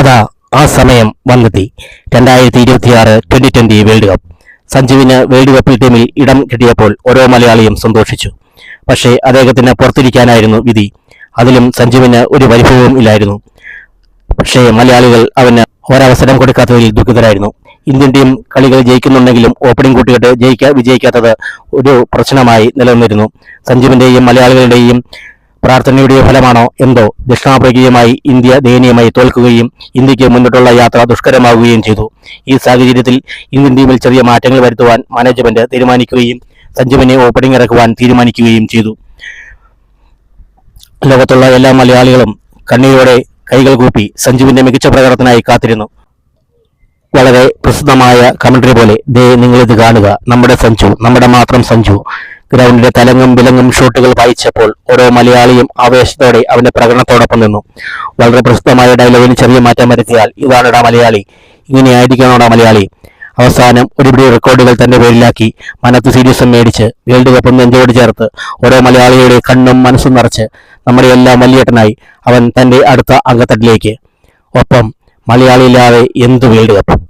അതാ ആ സമയം വന്നെത്തി. 2026 2020 വേൾഡ് കപ്പ്. സഞ്ജുവിന് വേൾഡ് കപ്പിൽ ടീമിൽ ഇടം കിട്ടിയപ്പോൾ ഓരോ മലയാളിയും സന്തോഷിച്ചു. പക്ഷേ അദ്ദേഹത്തിന് പുറത്തിരിക്കാനായിരുന്നു വിധി. അതിലും സഞ്ജുവിന് ഒരു പരിഭവവും ഇല്ലായിരുന്നു. പക്ഷേ മലയാളികൾ അവന് ഒരവസരം കൊടുക്കാത്തതിൽ ദുഃഖിതരായിരുന്നു. ഇന്ത്യൻ ടീം കളികൾ ജയിക്കുന്നുണ്ടെങ്കിലും ഓപ്പണിംഗ് കൂട്ടുകെട്ട് വിജയിക്കാത്തത് ഒരു പ്രശ്നമായി നിലനിന്നിരുന്നു. സഞ്ജുവിന്റെയും മലയാളികളുടെയും പ്രാർത്ഥനയുടെ ഫലമാണോ എന്തോ ദക്ഷിണാഫ്രിക്കയുമായി ഇന്ത്യ ദയനീയമായി തോൽക്കുകയും ഇന്ത്യക്ക് മുന്നോട്ടുള്ള യാത്ര ദുഷ്കരമാവുകയും ചെയ്തു. ഈ സാഹചര്യത്തിൽ ഇന്ത്യൻ ടീമിൽ ചെറിയ മാറ്റങ്ങൾ വരുത്തുവാൻ മാനേജ്മെന്റ് തീരുമാനിക്കുകയും സഞ്ജുവിനെ ഓപ്പണിംഗ് ഇറക്കുവാൻ തീരുമാനിക്കുകയും ചെയ്തു. ലോകത്തുള്ള എല്ലാ മലയാളികളും കണ്ണീരോടെ കൈകൾ കൂപ്പി സഞ്ജുവിന്റെ മികച്ച പ്രകടനത്തിനായി കാത്തിരുന്നു. വളരെ പ്രസിദ്ധമായ കമന്ററി പോലെ, ദേ നിങ്ങളിത് കാണുക, നമ്മുടെ സഞ്ജു, നമ്മുടെ മാത്രം സഞ്ജു. ഗ്രൗണ്ടിലെ തലങ്ങും വിലങ്ങും ഷോട്ടുകൾ വായിച്ചപ്പോൾ ഓരോ മലയാളിയും ആവേശത്തോടെ അവന്റെ പ്രകടനത്തോടൊപ്പം നിന്നു. വളരെ പ്രസിദ്ധമായ ഡയലോഗിന് ചെറിയ മാറ്റം വരുത്തിയാൽ ഇതാണടാ മലയാളി, ഇങ്ങനെയായിരിക്കണോടാ മലയാളി. അവസാനം ഒരുപിടി റെക്കോർഡുകൾ തന്റെ പേരിലാക്കി മനത്ത് സീരീസും മേടിച്ച് വേൾഡ് കപ്പും നെഞ്ചോട് ചേർത്ത് ഓരോ മലയാളിയുടെ കണ്ണും മനസ്സും നിറച്ച് നമ്മുടെ എല്ലാം വലിയേട്ടനായി അവൻ തന്റെ അടുത്ത അംഗത്തട്ടിലേക്ക്. ഒപ്പം മലയാളിയില്ലാതെ എന്ത് വേൾഡ് കപ്പ്.